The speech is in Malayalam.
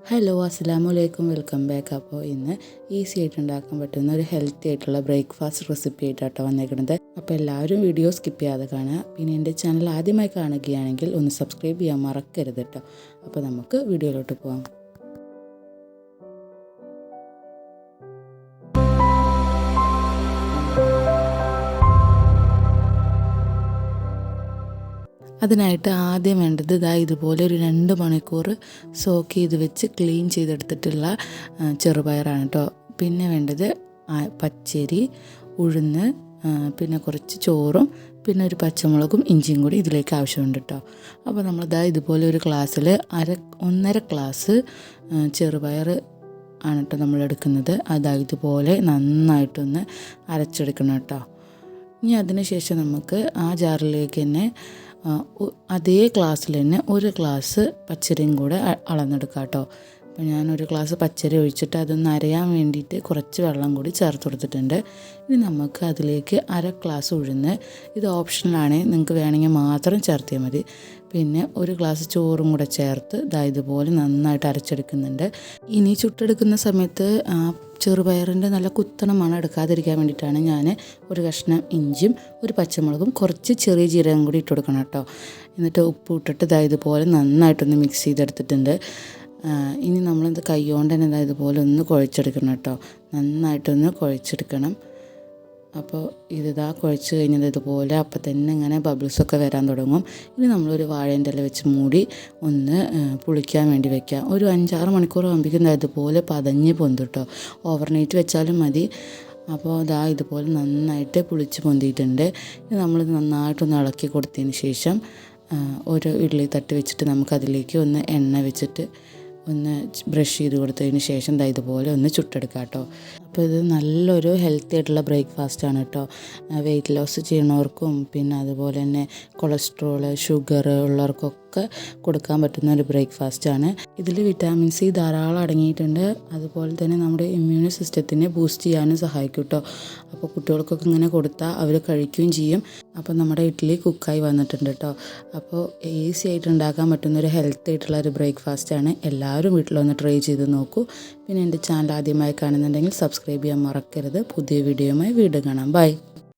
ഹലോ അസ്സലാമു അലൈക്കും, വെൽക്കം ബാക്ക്. അപ്പോൾ ഇന്ന് ഈസി ആയിട്ട് ഉണ്ടാക്കാൻ പറ്റുന്ന ഒരു ഹെൽത്തി ആയിട്ടുള്ള ബ്രേക്ക്ഫാസ്റ്റ് റെസിപ്പി ആയിട്ടാട്ടോ വന്നേക്കുന്നത്. അപ്പോൾ എല്ലാവരും വീഡിയോ സ്കിപ്പ് ചെയ്യാതെ കാണുക. പിന്നെ എൻ്റെ ചാനൽ ആദ്യമായി കാണുകയാണെങ്കിൽ ഒന്ന് സബ്സ്ക്രൈബ് ചെയ്യാൻ മറക്കരുത് കേട്ടോ. അപ്പോൾ നമുക്ക് വീഡിയോയിലോട്ട് പോകാം. അതിനായിട്ട് ആദ്യം വേണ്ടത് ഇതുപോലെ ഒരു 2 മണിക്കൂർ സോക്ക് ചെയ്ത് വെച്ച് ക്ലീൻ ചെയ്തെടുത്തിട്ടുള്ള ചെറുപയറാണ് കേട്ടോ. പിന്നെ വേണ്ടത് പച്ചരി, ഉഴുന്ന്, പിന്നെ കുറച്ച് ചോറും, പിന്നെ ഒരു പച്ചമുളകും ഇഞ്ചിയും കൂടി ഇതിലേക്ക് ആവശ്യമുണ്ട് കേട്ടോ. അപ്പോൾ നമ്മൾ ഇതുപോലെ ഒരു ഗ്ലാസ്സിൽ 1.5 ഗ്ലാസ് ചെറുപയർ ആണ് കേട്ടോ നമ്മൾ എടുക്കുന്നത്. ഇതുപോലെ നന്നായിട്ടൊന്ന് അരച്ചെടുക്കണം കേട്ടോ. ഇനി അതിന് ശേഷം നമുക്ക് ആ ജാറിലേക്ക് തന്നെ അതേ ഗ്ലാസ്സിൽ തന്നെ 1 ഗ്ലാസ് പച്ചരിയും കൂടെ അളന്നെടുക്കാം കേട്ടോ. അപ്പോൾ ഞാൻ 1 ഗ്ലാസ് പച്ചരി ഒഴിച്ചിട്ട് അതൊന്ന് അരയാൻ വേണ്ടിയിട്ട് കുറച്ച് വെള്ളം കൂടി ചേർത്ത് കൊടുത്തിട്ടുണ്ട്. ഇനി നമുക്ക് അതിലേക്ക് 1/2 ഗ്ലാസ് ഉഴുന്ന്, ഇത് ഓപ്ഷണലാണ്, നിങ്ങൾക്ക് വേണമെങ്കിൽ മാത്രം ചേർത്തിയാൽ മതി. പിന്നെ 1 ഗ്ലാസ് ചോറും കൂടെ ചേർത്ത് ഇതുപോലെ നന്നായിട്ട് അരച്ചെടുക്കുന്നുണ്ട്. ഇനി ചുട്ടെടുക്കുന്ന സമയത്ത് ചെറുപയറിൻ്റെ നല്ല കുത്തണ മണം എടുക്കാതിരിക്കാൻ വേണ്ടിയിട്ടാണ് ഞാൻ 1 കഷ്ണം ഇഞ്ചിയും 1 പച്ചമുളകും കുറച്ച് ചെറിയ ജീരകം കൂടി ഇട്ട് കൊടുക്കണം കേട്ടോ. എന്നിട്ട് ഉപ്പ് ഇട്ടിട്ട് ഇതുപോലെ നന്നായിട്ടൊന്ന് മിക്സ് ചെയ്തെടുത്തിട്ടുണ്ട്. ഇനി നമ്മളിത് കൈകൊണ്ട് തന്നെ ഇതുപോലെ ഒന്ന് കുഴച്ചെടുക്കണം കേട്ടോ. നന്നായിട്ടൊന്ന് കുഴച്ചെടുക്കണം. അപ്പോൾ കുഴച്ച് കഴിഞ്ഞത് ഇതുപോലെ അപ്പം തന്നെ ഇങ്ങനെ ബബിൾസൊക്കെ വരാൻ തുടങ്ങും. ഇനി നമ്മളൊരു വാഴേൻ്റെ ഇല വെച്ച് മൂടി ഒന്ന് പുളിക്കാൻ വേണ്ടി വെക്കാം. ഒരു 5-6 മണിക്കൂർ ആകുമ്പോഴേക്കും ഇതുപോലെ പതഞ്ഞ് പൊന്തും കേട്ടോ. ഓവർനൈറ്റ് വെച്ചാലും മതി. അപ്പോൾ ഇതുപോലെ നന്നായിട്ട് പുളിച്ച് പൊന്തിയിട്ടുണ്ട്. ഇനി നമ്മളിത് നന്നായിട്ടൊന്ന് ഇളക്കി കൊടുത്തതിന് ശേഷം ഒരു ഇഡ്ഡലി തട്ട് വെച്ചിട്ട് നമുക്കതിലേക്ക് ഒന്ന് എണ്ണ വെച്ചിട്ട് ഒന്ന് ബ്രഷ് ചെയ്ത് കൊടുത്തതിന് ശേഷം ഇതുപോലെ ഒന്ന് ചുട്ടെടുക്കാം കേട്ടോ. അപ്പോൾ ഇത് നല്ലൊരു ഹെൽത്തി ആയിട്ടുള്ള ബ്രേക്ക്ഫാസ്റ്റാണ് കേട്ടോ. വെയിറ്റ് ലോസ് ചെയ്യണവർക്കും പിന്നെ അതുപോലെ തന്നെ കൊളസ്ട്രോൾ, ഷുഗർ ഉള്ളവർക്കൊക്കെ കൊടുക്കാൻ പറ്റുന്ന ഒരു ബ്രേക്ക്ഫാസ്റ്റാണ്. ഇതിൽ വിറ്റാമിൻ സി ധാരാളം അടങ്ങിയിട്ടുണ്ട്. അതുപോലെ തന്നെ നമ്മുടെ ഇമ്മ്യൂൺ സിസ്റ്റത്തിനെ ബൂസ്റ്റ് ചെയ്യാനും സഹായിക്കും കേട്ടോ. അപ്പോൾ കുട്ടികൾക്കൊക്കെ ഇങ്ങനെ കൊടുത്താൽ അവർ കഴിക്കുകയും ചെയ്യും. അപ്പോൾ നമ്മുടെ ഇഡ്ഡലി കുക്കായി വന്നിട്ടുണ്ട് കേട്ടോ. അപ്പോൾ ഈസി ആയിട്ട് ഉണ്ടാക്കാൻ പറ്റുന്ന ഒരു ഹെൽത്തി ആയിട്ടുള്ള ഒരു ബ്രേക്ക്ഫാസ്റ്റാണ്. എല്ലാവരും വീട്ടിലൊന്ന് ട്രൈ ചെയ്ത് നോക്കൂ. പിന്നെ എൻ്റെ ചാനൽ ആദ്യമായി കാണുന്നുണ്ടെങ്കിൽ സബ്സ്ക്രൈബ് ചെയ്യാൻ മറക്കരുത്. പുതിയ വീഡിയോയുമായി വീണ്ടും കാണാം. ബൈ.